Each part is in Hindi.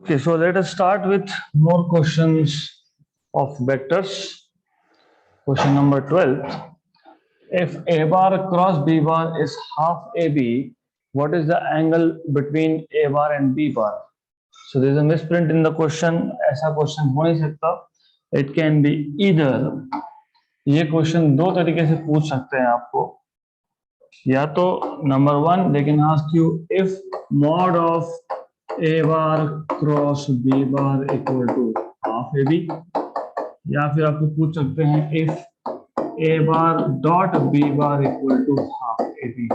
Okay, so let us start with more questions of vectors. Question number 12. If A bar cross B bar is half AB, what is the angle between A bar and B bar? So there is a misprint in the question. ऐसा question हो नहीं सकता. It can be either. ये question दो तरीके से पूछ सकते हैं आपको. या तो number one they can ask you if mod of A bar cross B bar equal to half AB, या फिर आपको पूछ सकते हैं if A bar dot B bar equal to half AB,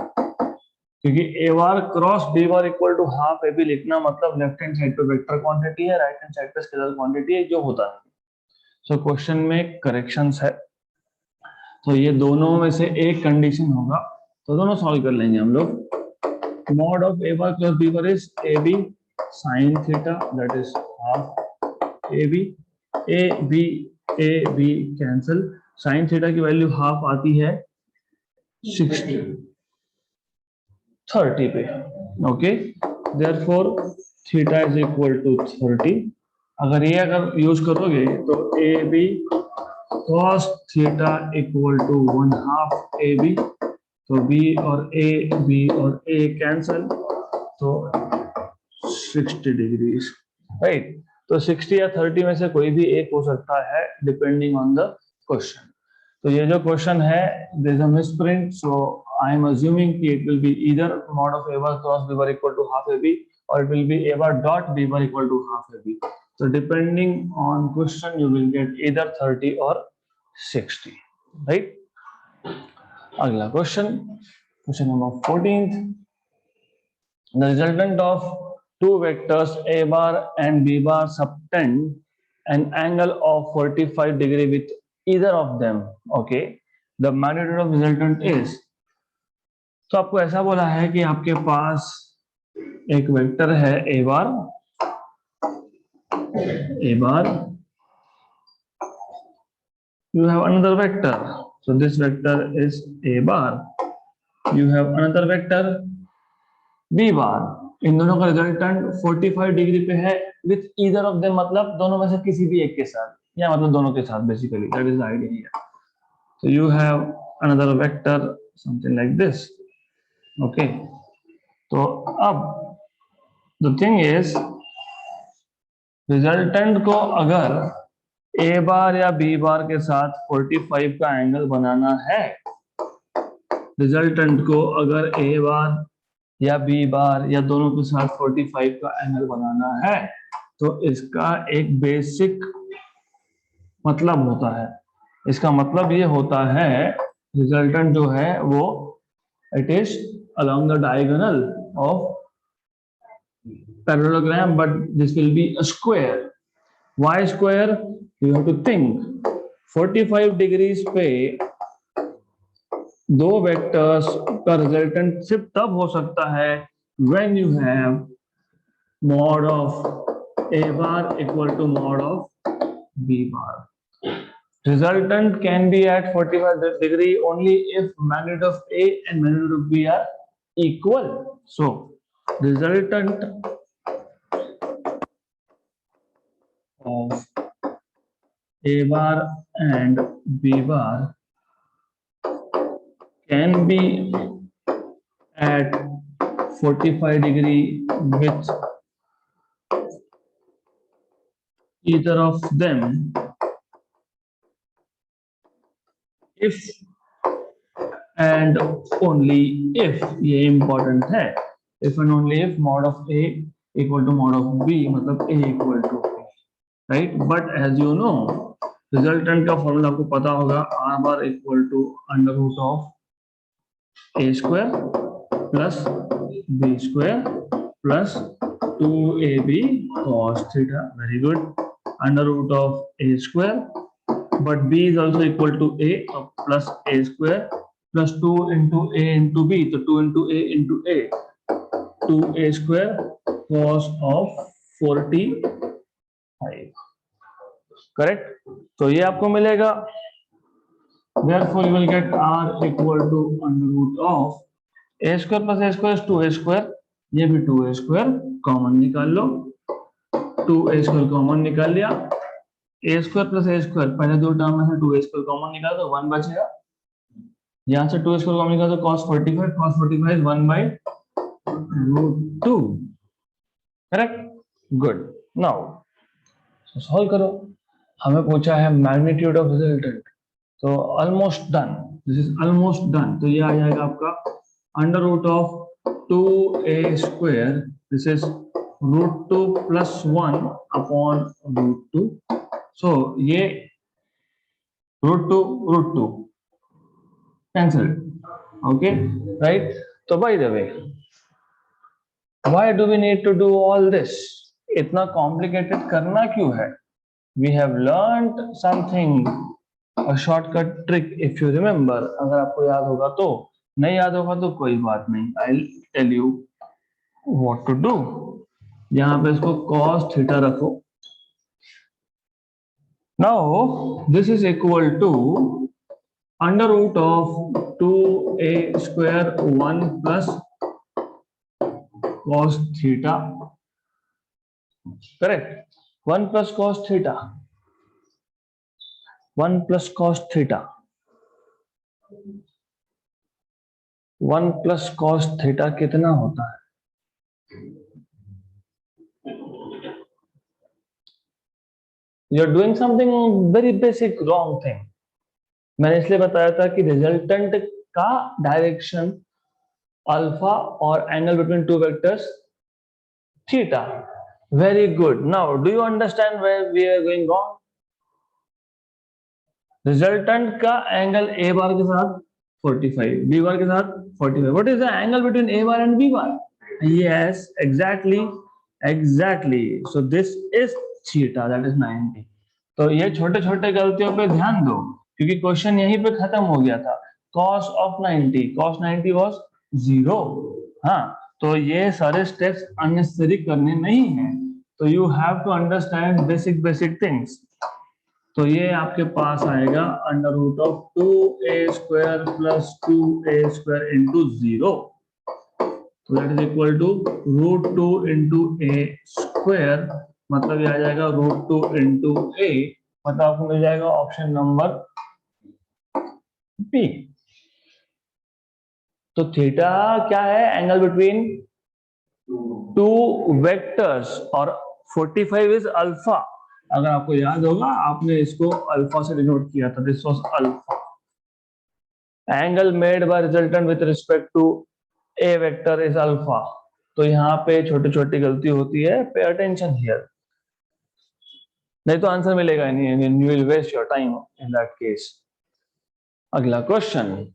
क्योंकि A bar cross B bar equal to half AB लिखना मतलब लेफ्ट हैंड साइड पे वेक्टर क्वांटिटी है, राइट हैंड साइड पे स्केलर क्वांटिटी है, जो होता है. सो क्वेश्चन में करेक्शंस है, तो ये दोनों में से एक कंडीशन होगा, तो दोनों सॉल्व कर लेंगे हम लोग. Mod of A bar cross B bar is AB sin theta, that is half AB. AB cancel, sin theta की वैल्यू हाफ आती है 30 पे. Okay, therefore theta is equal to 30. अगर यूज करोगे तो AB cos theta equal to 1/2 AB, तो B और A कैंसल, तो 60 डिग्रीज, राइट. तो 60 या 30 में से कोई भी एक हो सकता है डिपेंडिंग ऑन द क्वेश्चन. तो ये जो क्वेश्चन है there is a misprint, so I am assuming कि it will be either mod of A bar cross B bar equal to half AB or it will be A bar dot B bar equal to half AB. So depending on question you will get either 30 or 60, right. अगला question, question number 14. The resultant of two vectors A bar and B bar subtend an angle of 45 degree with either of them. Okay, the magnitude of resultant is. तो आपको ऐसा बोला है कि आपके पास एक वेक्टर है A bar, you have another vector, so this vector is A bar, you have another vector B bar. इन दोनों का रिजल्टेंट 45 डिग्री पे है विथ ईदर ऑफ देम, मतलब दोनों में से किसी भी एक के साथ, या मतलब दोनों के साथ, basically that is the idea here. So you have another vector something like this. Okay, तो अब the thing is रिजल्टेंट को अगर A बार या B बार के साथ 45 का एंगल बनाना है, रिजल्टेंट को अगर A बार या B बार या दोनों के साथ 45 का एंगल बनाना है, तो इसका एक बेसिक मतलब होता है. इसका मतलब ये होता है रिजल्टेंट जो है वो it is along the diagonal of parallelogram, but this will be a square. Why square? You have to think 45 degrees पे दो वेक्टर्स का रिजल्टेंट सिर्फ तब हो सकता है when you have mod of A bar equal to mod of B bar. Resultant can be at 45 degree only if magnitude of A and magnitude of B are equal. So resultant of A bar and B bar can be at 45 degree with either of them if and only if, ये important है, if and only if mod of A equal to mod of B, मतलब A equal to B, right. But as you know resultant का फॉर्मूला आपको पता होगा, R bar equal to under root of A square plus B square plus 2AB cos theta. Very good. Under root of A square, but B is also equal to A, plus A square plus 2 into A into B, so 2 into A into A, 2A square cos of 45. Correct? तो ये आपको मिलेगा. Therefore you will get R equal to under root of A square plus A square is 2A square, ये भी 2A square कॉमन निकाल लो. 2a² कॉमन निकाल लिया, a² प्लस a², पहले दो टर्म में से 2a² कॉमन निकाला तो 1 बचेगा, यहां से 2a² कॉमन निकाला तो cos 45 1 by √2, correct, good. Now solve करो, हमें पूछा है मैग्नीट्यूड ऑफ रिजल्टेंट, तो almost done, this is almost done, तो ये आ जाएगा आपका under root of 2a², this is √2 plus 1 upon √2, so ये √2 कैंसिल, ओके राइट। तो by the way, why do we need to do all this, इतना कॉम्प्लिकेटेड करना क्यों है? We have learned something, a shortcut trick if you remember, अगर आपको याद होगा तो, नहीं याद होगा तो कोई बात नहीं, I'll tell you what to do। यहाँ पे इसको cos थीटा रखो, now this is equal to under root of 2a² 1 plus cos theta, correct, 1 plus cos theta, 1 plus cos theta, 1 plus cos theta कितना होता है? You are doing something very basic wrong thing. मैंने इसलिए बताया था कि रिजल्टेंट का डायरेक्शन अल्फा और angle between two vectors theta. Very good, now do you understand where we are going on? Resultant का एंगल ए बार के साथ 45, बी बार के साथ 45, what is the angle between A bar and B bar? Yes exactly, so this is theta, that is 90। तो ये छोटे छोटे गलतियों पे ध्यान दो, क्योंकि क्वेश्चन यहीं पे खत्म हो गया था। cos of 90 was 0। हाँ, तो ये सारे स्टेप्स अननेसेसरी करने नहीं है, तो you have to understand basic things. तो ये आपके पास आएगा under root of 2a² plus 2a² into 0, तो that is equal to √2 into a², मतलब ये आ जाएगा √2 इंटू a, मतलब आपको मिल जाएगा ऑप्शन नंबर बी। तो थीटा क्या है? एंगल बिटवीन टू वेक्टर्स, और 45 इज अल्फा। अगर आपको याद होगा, आपने इसको अल्फा से डिनोट किया था, this was alpha. Angle made by resultant with respect to a vector is alpha. तो यहाँ पे छोटी छोटी गलती होती है, पे अटेंशन हियर, नहीं तो आंसर मिलेगा नहीं, you will waste your time in that case. अगला question,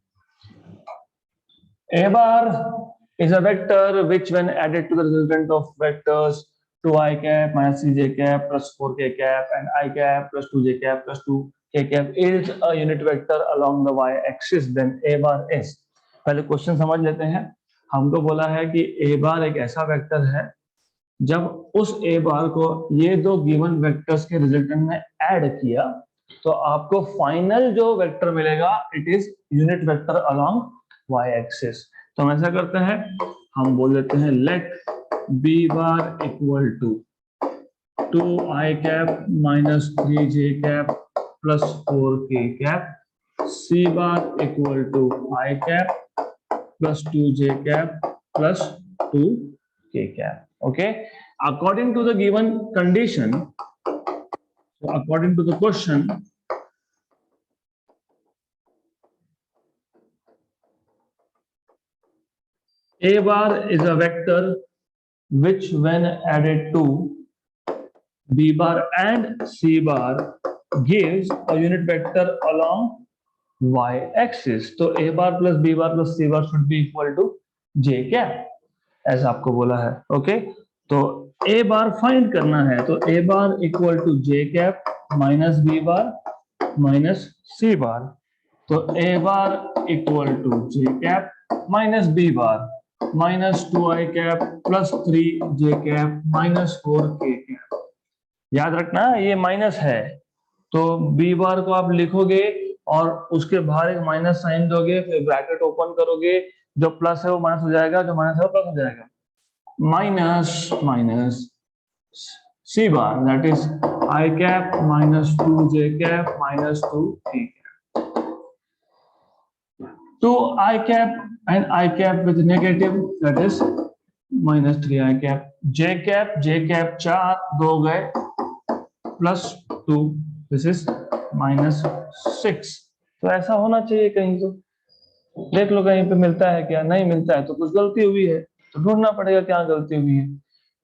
A bar is a vector which when added to the resultant of vectors 2i cap minus 3j cap plus 4k cap and i cap plus 2j cap plus 2k cap is a unit vector along the y axis, then A bar is। पहले क्वेश्चन समझ लेते हैं। हमको बोला है कि A bar एक ऐसा वेक्टर है, जब उस A bar को ये दो गिवन वेक्टर्स के रिजल्टेंट में ऐड किया तो आपको फाइनल जो वेक्टर मिलेगा it is unit vector along y axis. तो हम ऐसा करते हैं, हम बोल देते हैं let b bar equal to 2i cap minus 3j cap plus 4k cap, c bar equal to i cap plus 2j cap plus 2k cap. Okay, according to the given condition, according to the question, A bar is a vector which when added to B bar and C bar gives a unit vector along y axis। तो A bar plus B bar plus C bar should be equal to J cap, ऐसा आपको बोला है। ओके, तो A bar फाइंड करना है, तो A bar equal to J cap minus B bar minus C bar, तो A bar equal to J cap minus B bar minus 2i cap plus 3j cap minus 4k cap. याद रखना ये माइनस है, तो b बार को आप लिखोगे और उसके बाहर एक माइनस साइन दोगे, फिर ब्रैकेट ओपन करोगे, जो प्लस है वो माइनस हो जाएगा, जो माइनस है वो प्लस हो जाएगा, minus minus C bar, that is I cap minus 2 j cap minus 2 t cap. 2 I cap and I cap with negative, that is minus 3 I cap. J cap 4 दो गए प्लस 2, दिस इज minus 6. तो ऐसा होना चाहिए कहीं, तो देख लो कहीं पे मिलता है क्या, नहीं मिलता है तो कुछ गलती हुई है, तो ढूंढना पड़ेगा क्या गलती हुई है.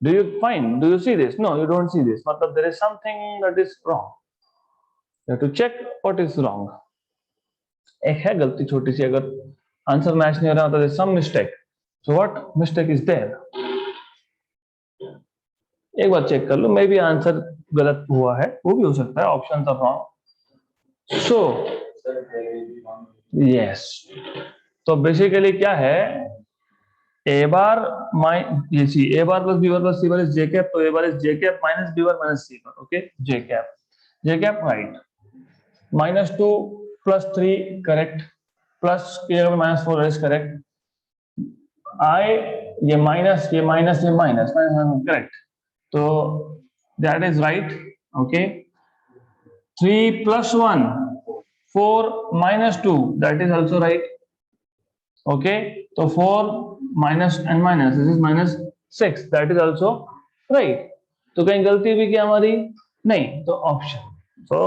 Do you find? Do you see this? No, you don't see this. मतलब there is something that is wrong. You have to check what is wrong. एक है गलती छोटी सी, अगर आंसर मैच नहीं हो रहा तो there is some mistake. So what mistake is there? एक बार चेक कर लो, मे बी आंसर गलत हुआ है, वो भी हो सकता है, option are wrong. So yes, तो बेसिकली क्या है, ए बार ये C A bar plus B bar plus C bar is J cap, तो A bar is J cap minus B bar minus C bar. Okay, J cap right. Minus 2 plus 3 correct, plus K minus 4 is correct. I ये माइनस करेक्ट, तो that is right. Okay, 3 plus 1 4 minus 2, that is also right. Okay, so 4 minus and minus, this is minus 6, that is also right. तो कहीं गलती भी क्या हमारी, नहीं, तो option. So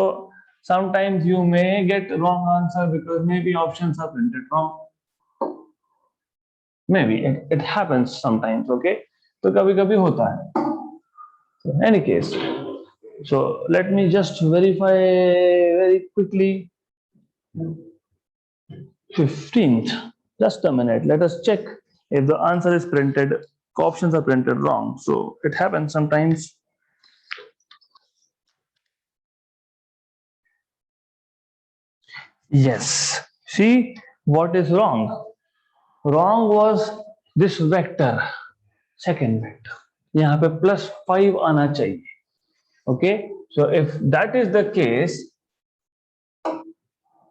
sometimes you may get wrong answer because maybe options are printed wrong. Maybe it happens sometimes. Okay, तो कभी कभी होता है. So in any case, so let me just verify very quickly. 15th, just a minute, let us check if the answer is printed, options are printed wrong, so it happens sometimes. Yes, see what is wrong. Wrong was this vector, second vector, यहाँ पे +5 आना चाहिए. Okay, so if that is the case,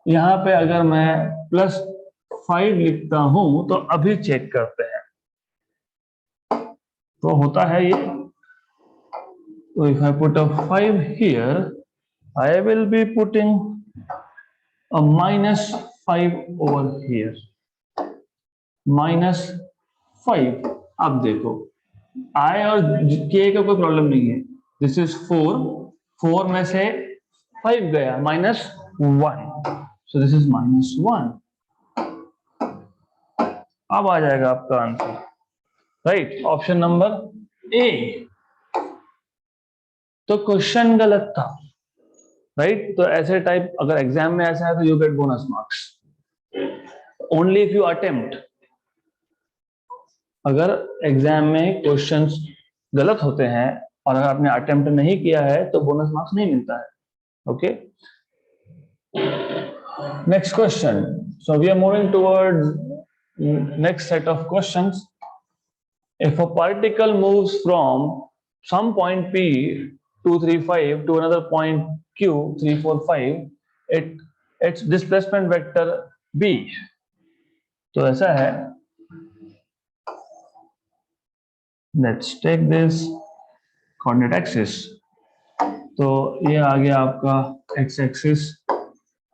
यहाँ पे अगर मैं +5 लिखता हूं तो अभी चेक करते हैं, तो होता है ये. तो if I put a 5 here, I will be putting a -5 over here. -5. अब देखो I और K का कोई प्रॉब्लम नहीं है. दिस इज 4 में से 5 गया, -1, so this is -1. अब आ जाएगा आपका आंसर, राइट, ऑप्शन नंबर ए. तो क्वेश्चन गलत था, राइट. तो ऐसे टाइप अगर एग्जाम में ऐसा है तो you get bonus marks only if you attempt. अगर एग्जाम में क्वेश्चंस गलत होते हैं और अगर आपने अटेम्प्ट नहीं किया है तो बोनस मार्क्स नहीं मिलता है. Okay, next question. So we are moving towards next set of questions. If a particle moves from some point P 235 to another point Q 345, its displacement vector B. तो ऐसा है, let's take this coordinate axis. तो ये आ गया आपका x axis,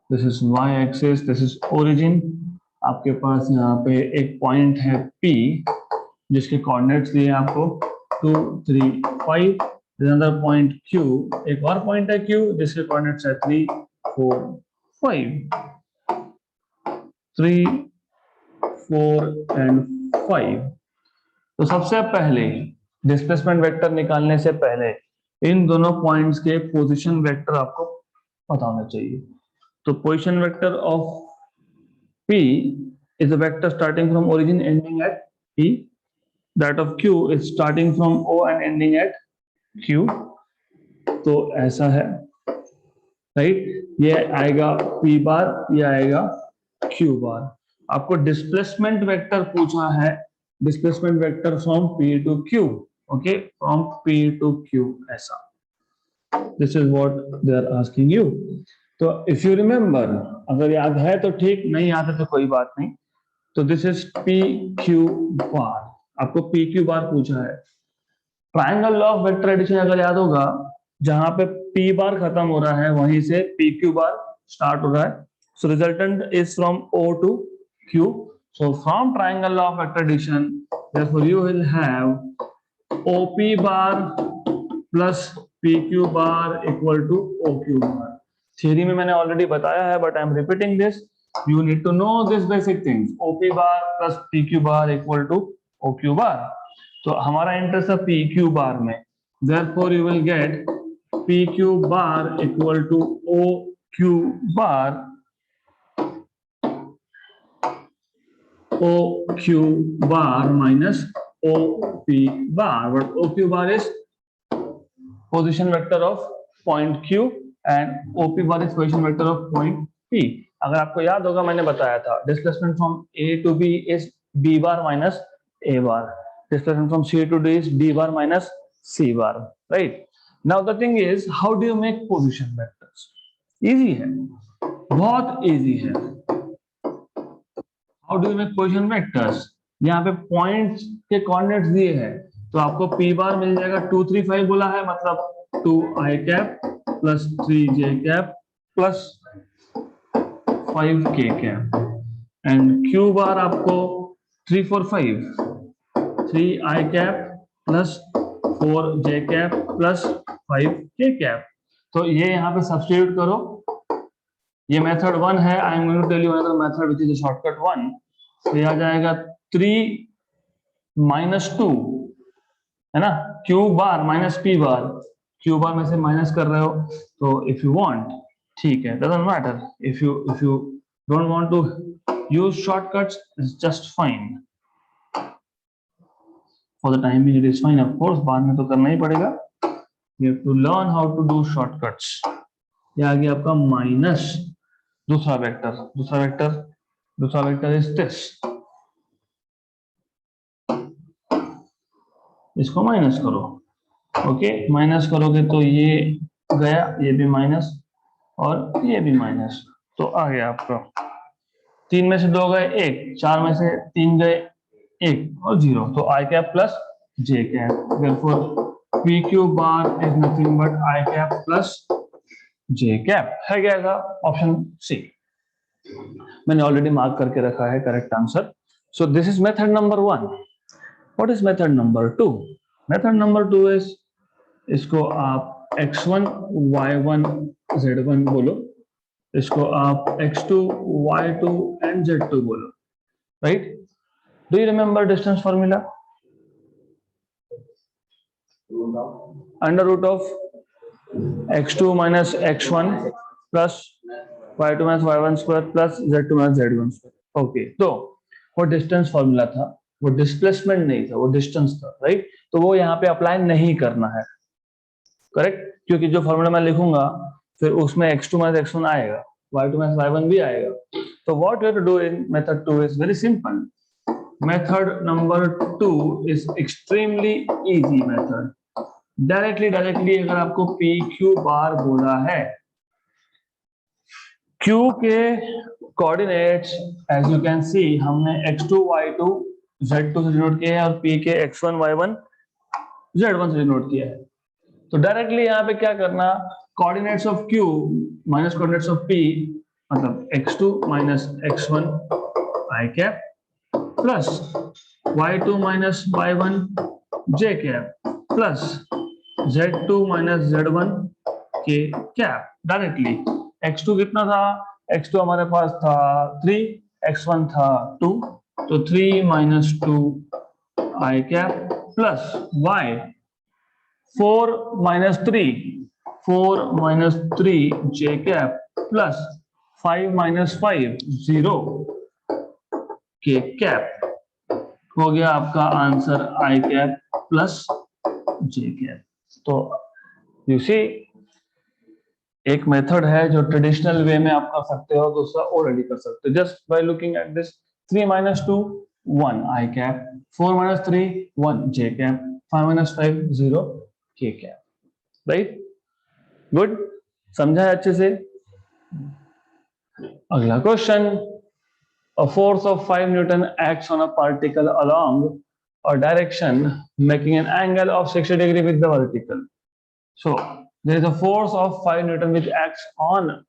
this is y axis, this is origin. आपके पास यहाँ पे एक पॉइंट है P जिसके कोऑर्डिनेट्स दिए आपको 2 3 5. अनदर पॉइंट Q, एक और पॉइंट है Q जिसके कोऑर्डिनेट्स है 3 4 5. 3 4 एंड 5. तो सबसे पहले डिस्प्लेसमेंट वेक्टर निकालने से पहले इन दोनों पॉइंट्स के पोजीशन वेक्टर आपको पता होना चाहिए. तो position vector of P is a vector starting from origin ending at P. That of Q is starting from O and ending at Q. तो ऐसा है, राइट. ये आएगा P बार, ये आएगा Q बार. आपको डिस्प्लेसमेंट वेक्टर पूछा है, displacement vector from P to Q. Okay, from P to Q, ऐसा. This is what they are asking you. तो इफ यू रिमेंबर, अगर याद है तो ठीक, नहीं याद है तो कोई बात नहीं. तो this is P Q bar, आपको पी क्यू बार पूछा है. Triangle law of vector addition अगर याद होगा, जहां पे पी बार खत्म हो रहा है वहीं से पी क्यू बार स्टार्ट हो रहा है. So resultant is from O to Q. So from triangle law of vector addition therefore you will have OP bar plus PQ bar equal to OQ bar. Theory में मैंने ऑलरेडी बताया है, but I am repeating this. You need to know this basic things. OP bar plus PQ bar equal to OQ bar. तो हमारा इंटरेस्ट है PQ बार में. Therefore you will get PQ bar equal to OQ bar. OQ bar minus OP bar. But OQ bar is position vector of point Q and OP bar is position vector of point P. अगर आपको याद होगा मैंने बताया था displacement from A to B is B bar minus A bar. Displacement from C to D is D bar minus C bar. Right? Now the thing is, how do you make position vectors? Easy है, बहुत easy है. How do you make position vectors? यहाँ पे पॉइंट्स के कोऑर्डिनेट्स दिए हैं, तो आपको P बार मिल जाएगा 2 3 5 बोला है, मतलब 2i cap plus 3j cap plus 5k cap. And Q बार आपको 3 4 5 3i cap plus 4j cap plus 5k cap. तो ये यहाँ पे सब्स्टिट्यूट करो. ये मेथड 1 है. I am going to tell you another method which is shortcut 1. तो ये आ जाएगा 3 माइनस 2 है ना, Q बार माइनस P बार. Q बार में से माइनस कर रहे हो तो इफ यू वांट, ठीक है, doesn't matter. If you don't want to use shortcuts, it's just fine. For the time it is fine. Of course बाद में तो करना ही पड़ेगा. You have to learn how to do shortcuts. ये आ गया आपका माइनस दूसरा वेक्टर इज दिस. इसको माइनस करो. ओके, माइनस करोगे तो ये गया, ये भी माइनस और ये भी माइनस. तो आ गया आपका 3 में से 2 गए 1, 4 में से 3 गए 1 और 0. तो i cap plus j cap. therefore PQ bar is nothing but i cap plus j cap है. क्या ऑप्शन सी मैंने ऑलरेडी मार्क करके रखा है correct answer. So this is method number 1. What is method number 2? Method number 2 is, इसको आप x1 y1 z1 बोलो, इसको आप x2 y2 and z2 बोलो. Right? Do you remember distance formula? Under root of x2 minus x1 plus y2 minus y1 square plus z2 minus z1 square. Okay, तो वो डिस्टेंस फॉर्मूला था, वो डिस्प्लेसमेंट नहीं था, वो डिस्टेंस था. राइट? तो वो यहाँ पे अप्लाई नहीं करना है. करेक्ट? क्योंकि जो फॉर्मूला मैं लिखूंगा फिर उसमें x2 माइनस x1 आएगा, y2 माइनस y1 भी आएगा. तो what you have to do in method 2 is very simple. Method number 2 is extremely easy method. Directly अगर आपको PQ बार बोला है, Q के coordinates as you can see हमने x2 y2 z2 से डिनोट किया है और P के x1 y1 z1 से डिनोट किया है. तो डायरेक्टली यहाँ पे क्या करना, coordinates of Q minus coordinates of P, मतलब x2 minus x1 i cap plus y2 minus y1 j cap plus z2 minus z1 k cap. Directly x2 कितना था, x2 हमारे पास था 3, x1 था 2, तो 3 minus 2 i cap plus y 4 minus 3 j cap plus 5 minus 5 0 k cap. हो गया आपका answer i cap plus j cap. तो यू सी, एक मेथड है जो ट्रेडिशनल वे में आप कर सकते हो, दूसरा ऑलरेडी कर सकते हो. Just by looking at this, 3 minus 2 1 i cap, 4 minus 3 1 j cap, 5 minus 5 0 k cap. Right? Good, समझा है अच्छे से? अगला question. A force of 5 Newton acts on a particle along or direction making an angle of 60 degree with the vertical. So there is a force of 5 Newton which acts on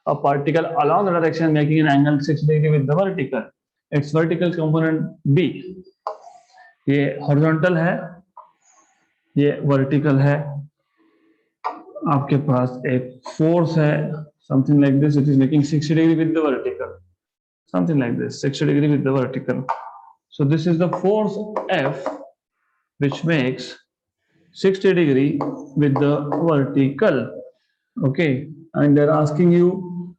a particle along the direction making an angle 60 degree with the vertical. Its vertical component B. ये horizontal है, ये vertical है. आपके पास एक force है, something like this, which is making 60 degree with the vertical. Something like this, 60 degree with the vertical. So this is the force F, which makes 60 degree with the vertical. Okay, and they're asking you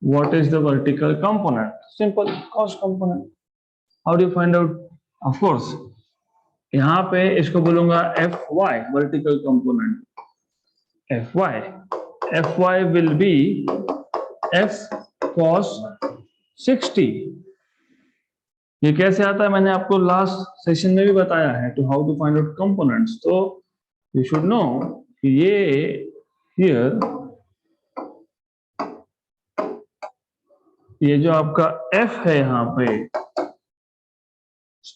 what is the vertical component. Simple, cos component. How do you find out? Of course, यहाँ पे इसको बोलूंगा Fy, vertical component. Fy will be F cos 60. ये कैसे आता है मैंने आपको लास्ट सेशन में भी बताया है, to how to find out components. तो यू शुड नो ये हियर ये जो आपका F है यहाँ पे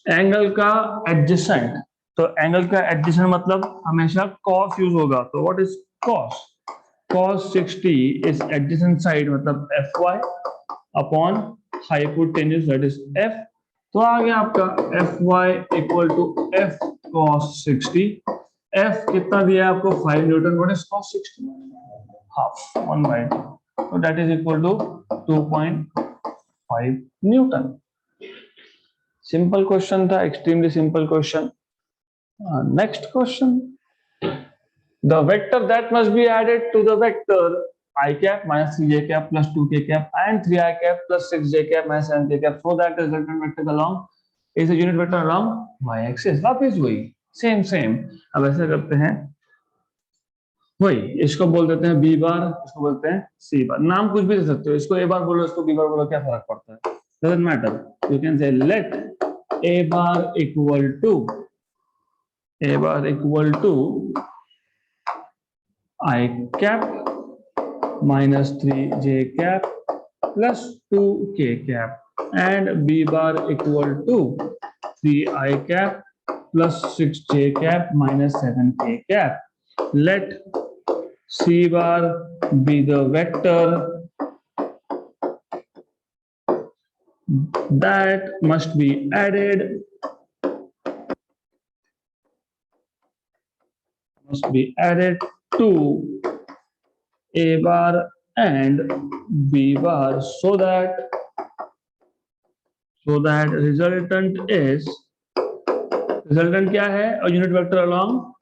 एंगल का एडजेसेंट. तो एंगल का एडजेसेंट मतलब हमेशा cos यूज होगा. तो what is cos? Cos 60 is adjacent side मतलब Fy upon hypotenuse, that is F. तो आ गया आपका Fy equal to F cos 60. F कितना दिया है आपको 5 newton. What is cos 60? Half 1/2. so that is equal to 2.5 newton. Simple question था, extremely simple question. Next question. The vector that must be added to the vector I cap minus 3j cap plus 2k cap and 3i cap plus 6j cap minus 7k cap so that the resultant vector along is a unit vector along y axis. वापस वही सेम. अब ऐसा करते हैं, वही इसको बोल देते हैं b बार, इसको बोलते हैं c बार. नाम कुछ भी दे सकते हो, इसको a बार बोलो, इसको b बार बोलो, क्या फर्क पड़ता है? Doesn't matter. You can say let a bar equal to I cap minus 3j cap plus 2k cap and b bar equal to 3i cap plus 6j cap minus 7k cap. Let c bar be the vector that must be added to a bar and b bar so that resultant क्या है? A unit vector along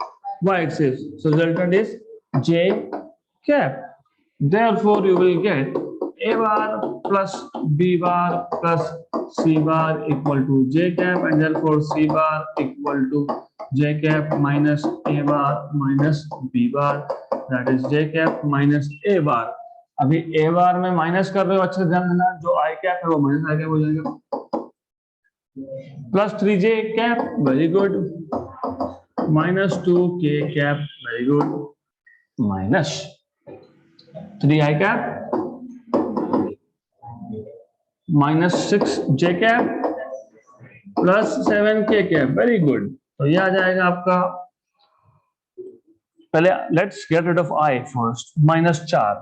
y axis. So resultant is j cap. Therefore you will get a bar plus b bar plus c bar equal to j cap and therefore c bar equal to j cap minus a bar minus b bar, that is j cap minus a bar. अभी a bar में माइनस कर रहे हो, अच्छे से ध्यान देना, जो i cap है वो माइनस i cap हो जाएगा. Plus 3j cap, very good, minus 2k cap, very good, minus 3i cap minus 6j cap plus 7k cap, very good. तो ये आ जाएगा आपका, पहले let's get rid of i first, minus 4,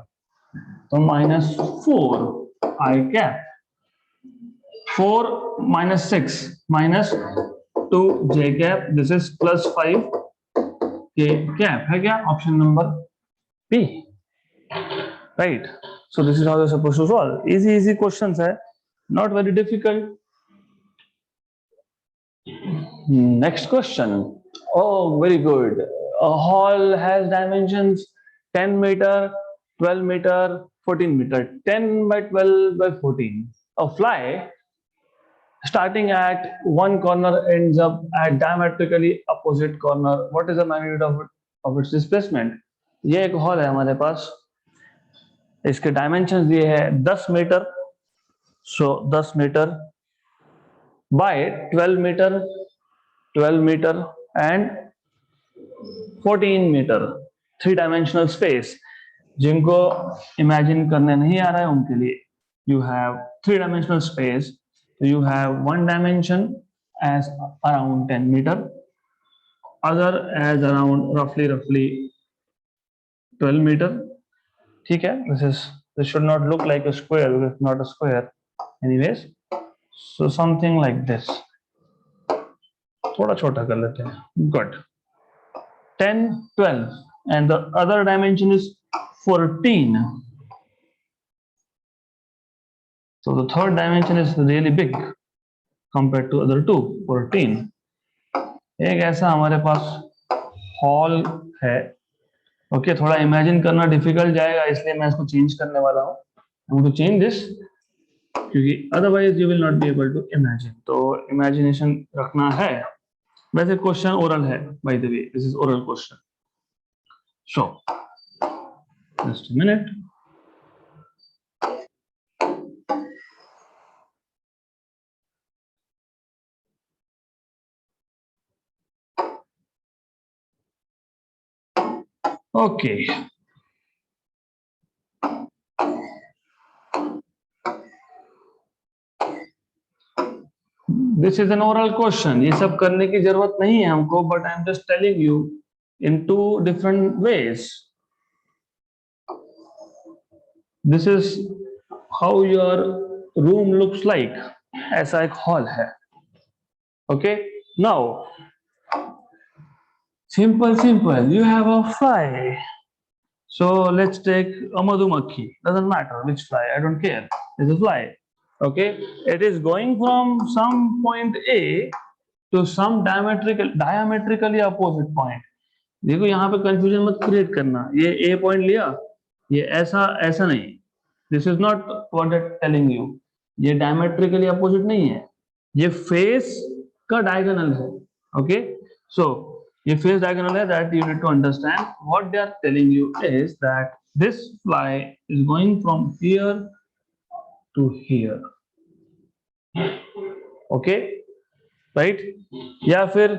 तो minus 4i cap, 4 minus 6 minus 2j cap, this is plus 5k cap है क्या? Option number B, right? So this is how you're supposed to solve. Easy questions है, not very difficult. Next question. Oh, very good. A hall has dimensions 10 meter, 12 meter, 14 meter. 10 by 12 by 14. A fly starting at one corner ends up at diametrically opposite corner. What is the magnitude of its displacement? ये एक हॉल है हमारे पास, इसके डायमेंशंस दिए हैं 10 metre, so 10 metre by 12 metre and 14 metre, 3 dimensional space. जिनको इमेजिन करने नहीं आ रहा है उनके लिए, you have 3 dimensional space. You have one dimension as around 10 meter, other as around roughly 12 meter. ठीक है, this should not look like a square because it's not a square anyways, so something like this. थोड़ा छोटा कर लेते हैं. Good. 10, 12 and the other dimension is 14. So the third dimension is really big compared to other two. 14. एक ऐसा हमारे पास हॉल है. ओके थोड़ा इमेजिन करना डिफिकल्ट जाएगा, इसलिए मैं इसको चेंज करने वाला हूँ. I want to change this क्योंकि otherwise you will not be able to imagine. तो इमेजिनेशन रखना है. वैसे क्वेश्चन ओरल है, by the way this is oral question. So just a minute. Okay this is an oral question. ये सब करने की जरूरत नहीं है हमको, but I am just telling you in 2 different ways. This is how your room looks like. ऐसा एक हॉल है. Okay, now simple, you have a fly. So let's take a madhumakhi. Doesn't matter which fly, I don't care. It's a fly. Okay, it is going from some point A to some diametrically opposite point. देखो यहाँ पे कंफ्यूजन मत क्रिएट करना. ये A पॉइंट लिया, ये ऐसा नहीं. This is not what I telling you. ये डायमेट्रिकली अपोजिट नहीं है, ये फेस का डायगोनल है. ओके सो ये फेस डायगोनल है. That you need to understand. What they are telling you is that this fly is going from here to here. Okay right, या फिर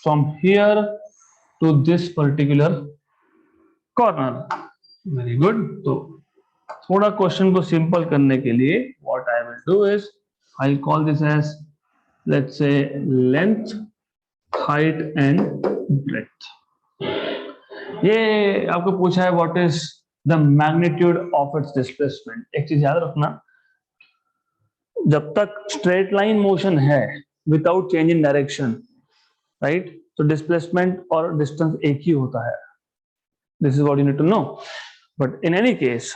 from here to this particular corner. Very good. तो थोड़ा क्वेश्चन को सिंपल करने के लिए what I will do is I'll call this as let's say length, height and breadth. ये आपको पूछा है what is the magnitude of its displacement. एक चीज याद रखना, जब तक स्ट्रेट लाइन मोशन है without change in direction, right, तो डिस्प्लेसमेंट और डिस्टेंस एक ही होता है. This is what you need to know. But in any case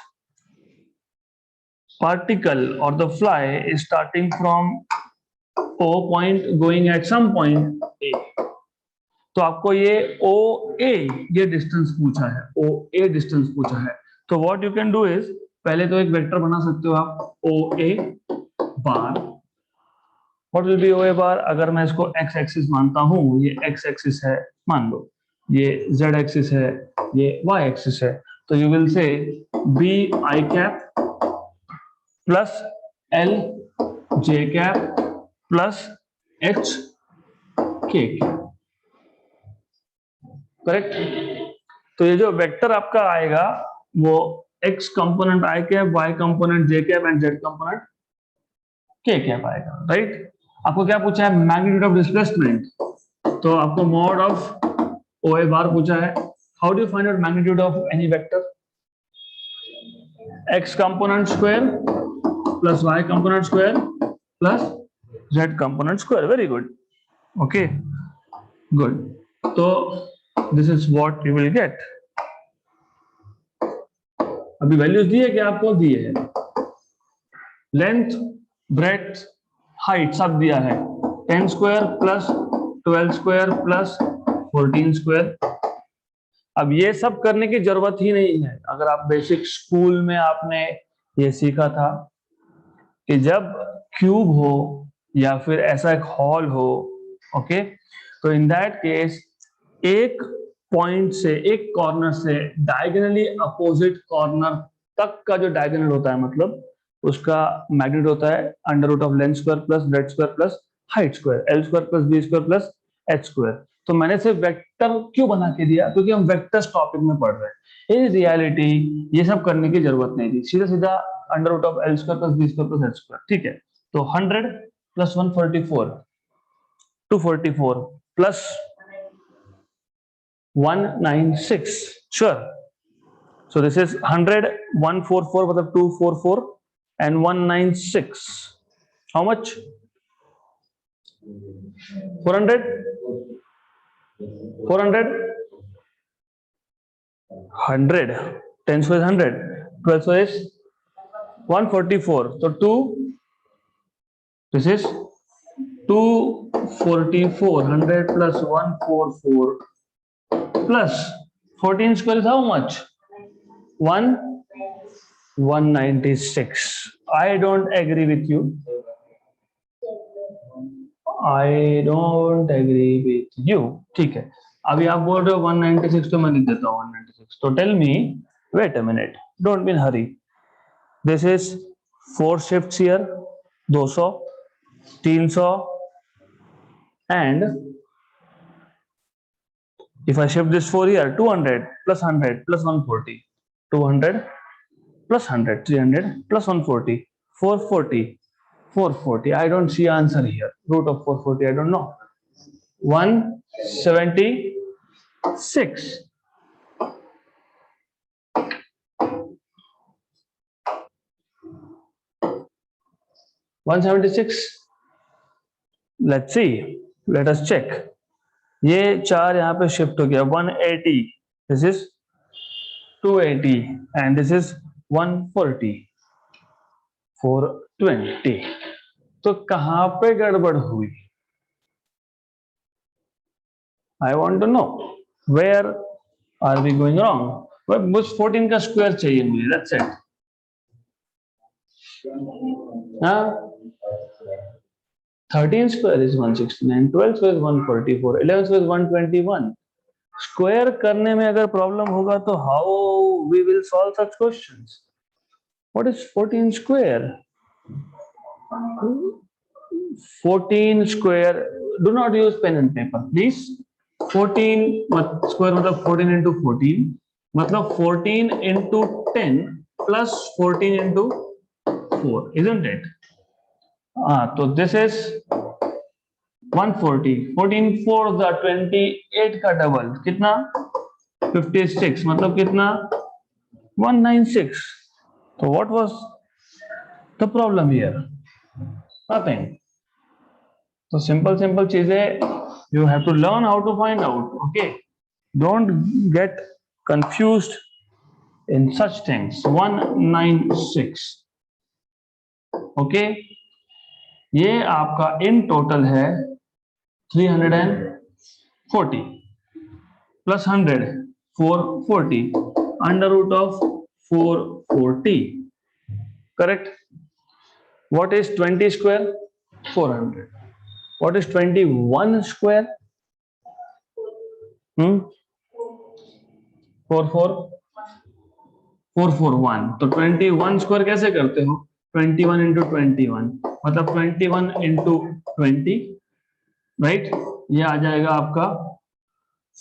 particle और the fly is starting from O point going at some point A. तो आपको ये OA ये डिस्टेंस पूछा है, OA डिस्टेंस पूछा है. तो what you can do is पहले तो एक वेक्टर बना सकते हो आप OA bar. What will be OA bar? अगर मैं इसको x एक्सिस मानता हूं, ये x एक्सिस है मान लो, ये z एक्सिस है, ये y एक्सिस है, तो you will say b I cap plus l j cap plus h k cap. Correct. तो ये जो वेक्टर आपका आएगा वो x component I cap, y component j cap and z component k cap आएगा. राइट. आपको क्या पूछा है? Magnitude of displacement. तो आपको मॉड ऑफ OA बार पूछा है. How do you find out magnitude of any vector? x component square plus y component square plus z component square. Very good. Okay good. तो this is what you will get. अभी वैल्यूज दिए क्या आपको? दिए है. लेंथ, ब्रेड्थ, हाइट सब दिया है. 10 square plus 12 square plus 14 square. अब ये सब करने की जरूरत ही नहीं है. अगर आप बेसिक स्कूल में आपने ये सीखा था कि जब क्यूब हो या फिर ऐसा एक हॉल हो, ओके, तो इन दैट केस एक पॉइंट से, एक कॉर्नर से डायगोनली अपोजिट कॉर्नर तक का जो डायगोनल होता है, मतलब उसका मैग्नीट्यूड होता है under root of length square plus breadth square plus height square, L square plus B square plus H square. तो मैंने सिर्फ वेक्टर क्यों बना के दिया? क्योंकि हम वेक्टर्स टॉपिक में पढ़ रहे हैं. इन रियलिटी ये सब करने की जरूरत नहीं थी. सीधा सीधा under root of L square plus B square plus H square. ठीक है. तो 100 plus 144 244 plus 196. Sure. So this is 100, 144 मतलब 244 and 196. How much? 400, 400, 100. 10 square is 100. 12 square is 144. So 2. This is 244. 100 plus 144 plus 14 square is how much? 196. I don't agree with you. I don't agree with you. ठीक है, अभी आप बोल रहे हो 196 तो मैं लिख देता हूँ 196. तो tell me, wait a minute, don't be in hurry. This is 4 shifts here, 200, 300 and if I shift this 4 here, 200 plus 100 plus 140, 200 plus 100, 300 plus 140, 440, 440. I don't see answer here. Root of 440, I don't know. 176. Let's see. Let us check. ये 4 यहाँ पे शिफ्ट हो गया. 180. This is 280 and this is 140. 420. तो कहां पे गड़बड़ हुई? I want to know where are we going wrong? बस 14 का स्क्वायर चाहिए मुझे. That's it. हाँ, 13 square is 169, 12 square is 144, 11 square is 121. Square करने में अगर प्रॉब्लम होगा तो how we will solve such questions? What is 14 square? 14 square. Do not use pen and paper, please. 14 square मतलब 14 into 14 मतलब 14 into 10 plus 14 into 4, isn't it? तो this is 140. 14 4 the 28 का डबल कितना? 56 मतलब कितना? 196. So what was the problem here? Nothing. So simple चीजें you have to learn how to find out. Okay, don't get confused in such things. 196. Okay, ये आपका इन टोटल है 340 plus 100 440 under root of 440. Correct? What is 20 square? 400. What is 21 square? 441. तो 21 स्क्वायर कैसे करते हो? 21 into 21 मतलब 21 into 20, राइट? ये आ जाएगा आपका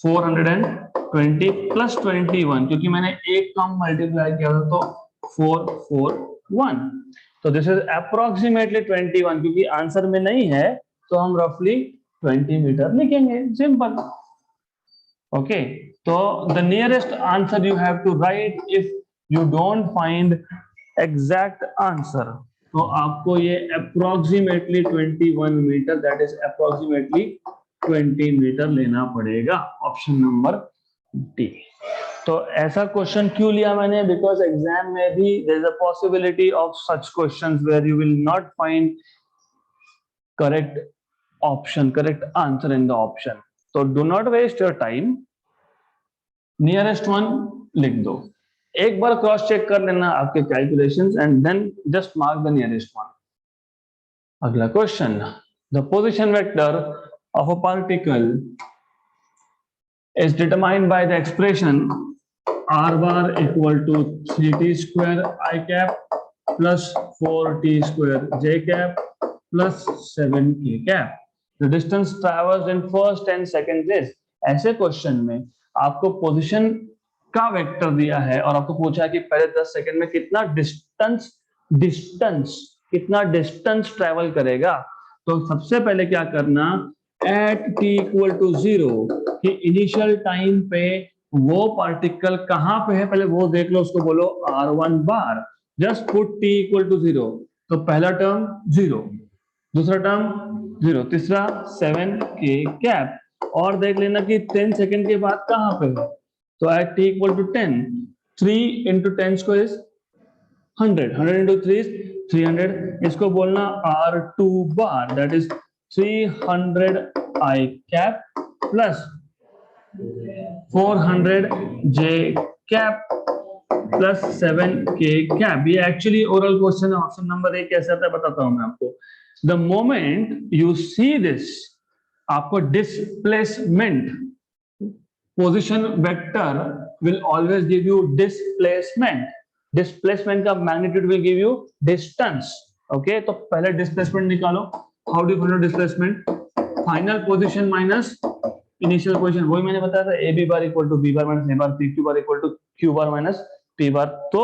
420 plus 21 क्योंकि मैंने एक कम मल्टीप्लाई किया था तो 441. तो दिस इज अप्रोक्सीमेटली 21 क्योंकि आंसर में नहीं है तो हम रफली 20 मीटर लिखेंगे. सिंपल. ओके, तो the nearest answer you have to write if you don't find exact answer. तो आपको ये approximately 21 metre, that is approximately 20 metre लेना पड़ेगा. Option number D. तो ऐसा क्वेश्चन क्यों लिया मैंने? बिकॉज एग्जाम में भी there is a possibility of such questions where you will not find correct option, correct answer in the option. तो do not waste your time. Nearest one लिख दो. एक बार क्रॉस चेक कर लेना आपके calculations and then just mark the nearest one. अगला question. The position vector of a particle is determined by the expression r bar equal to 3t square I cap plus 4t square j cap plus 7k cap. The distance traversed in first and second is. ऐसे क्वेश्चन में आपको पोजीशन का वेक्टर दिया है और आपको पूछा है कि पहले 10 सेकंड में कितना डिस्टेंस ट्रेवल करेगा. तो सबसे पहले क्या करना, एट टी इक्वल टू 0 कि इनिशियल टाइम पे वो पार्टिकल कहां पे है, पहले वो देख लो, उसको बोलो r1 बार। Just put t equal to 0, तो पहला टर्म 0, दूसरा टर्म 0, तीसरा 7k कैप, और देख लेना कि 10 सेकंड के बाद कहां पे है, तो at t equal to 10, 3 into 10 square is 100, 100 into 3 is 300, इसको बोलना r2 bar, that is 300 i cap plus 400 j cap plus 7k cap। ये एक्चुअली ओरल क्वेश्चन है, ऑप्शन नंबर 1 कैसे आता है बताता हूं मैं आपको। The moment you see this, आपको displacement position vector will always give you displacement, displacement का magnitude will give you distance. Okay, तो पहले डिस्प्लेसमेंट निकालो। How do you find displacement? Final position minus initial position, वही मैंने बताया था, A B bar equal to B bar minus A bar, P Q bar equal to Q bar minus P bar. तो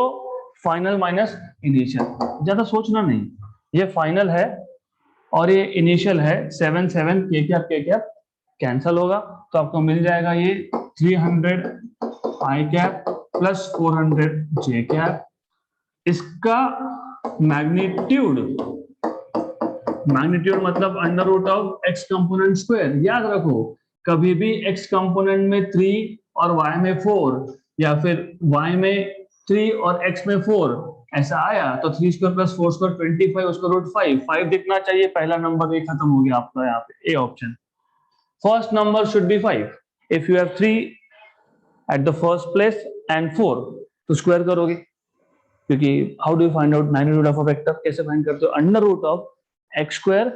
फाइनल माइनस इनिशियल, ज्यादा सोचना नहीं, ये फाइनल है और ये इनिशियल है। 7 7 के कैप कैंसल होगा, तो आपको मिल जाएगा ये 300 I cap plus 400 J cap. इसका मैग्नीट्यूड मतलब under root of X component square. याद रखो, कभी भी एक्स कंपोनेंट में 3 और y में 4, या फिर y में 3 और x में 4 ऐसा आया, तो 3 स्क्वायर प्लस 4 स्क्वायर 25, उसका रूट 5 दिखना चाहिए। पहला नंबर ये खत्म हो गया आपका, यहाँ पे A option. First number should be 5 if you have 3 at the first place and 4, तो स्क्वायर करोगे, क्योंकि how do you find out magnitude of a vector? कैसे फाइंड करते हो? Under root of x square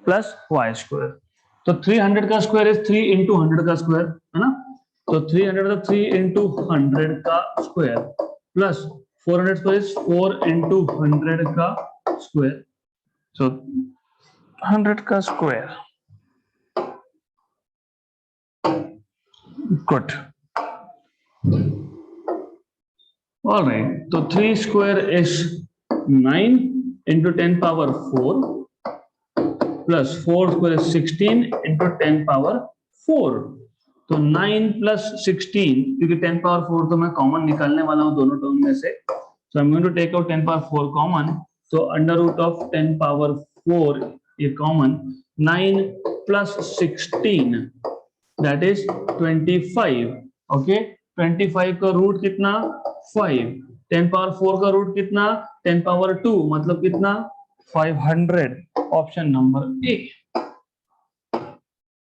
plus y square. तो 300 का स्क्वायर इज 3 इंटू 100 का स्क्वायर, है ना? तो 300 मतलब 3 इंटू 100 का square plus 400 square is 4 into 100 का स्क्वायर, सो 100 का स्क्वायर। Good, all right. तो 3 square is 9 into 10 power 4 plus 4 square is 16 into 10 power 4। तो 9 प्लस 16, क्योंकि 10 पावर 4 तो मैं कॉमन निकालने वाला हूं दोनों टर्म में से, so I am going to take out 10 power 4 common, तो अंडर रूट ऑफ 10 पावर 4 ये common, 9 plus 16 that is 25। Okay, 25 का रूट कितना? 5। 10 पावर 4 का रूट कितना? 10 पावर 2, मतलब कितना? 500, ऑप्शन नंबर ए।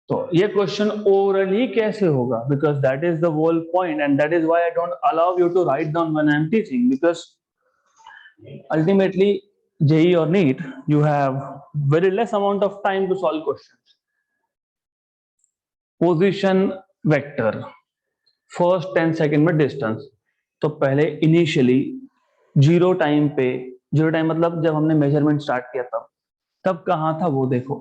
तो ये क्वेश्चन ओरली कैसे होगा? Because that is the whole point, and that is why I don't allow you to write down when I am teaching, because ultimately JEE or NEET you have very less amount of time to solve questions. Position vector, first 10 second में डिस्टेंस, तो पहले इनिशियली जीरो टाइम पे, जीरो टाइम मतलब जब हमने मेजरमेंट स्टार्ट किया तब कहां था वो देखो।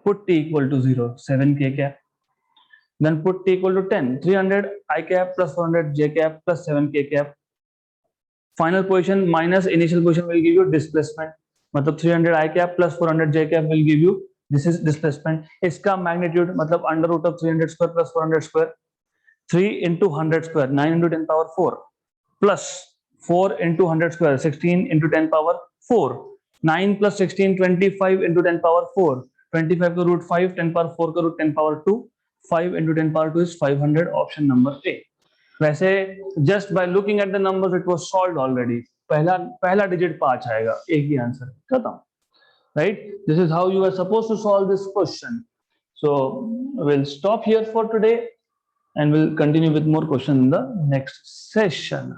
Put t equal to 0, 7k cap, then put t equal to 10, 300 i cap plus 400 j cap plus 7k cap. Final position minus initial position will give you displacement, मतलब 300 i cap plus 400 j cap will give you this is displacement. इसका मैग्नीट्यूड मतलब under root of 300 square plus 400 square, 3 into 100 square 9 into 10 power 4 plus 4 into 100 square 16 into 10 power 4, 9 plus 16 25 into 10 power 4, 25 का रूट 5, 10 power 4 का root 10 power 2, 5 into 10 power 2 is 500, option number A. वैसे just by looking at the numbers it was solved already, पहला डिजिट 5 आएगा, एक ही आंसर, खत्म, right? This is how you are supposed to solve this question. So we'll stop here for today and we'll continue with more questions in the next session.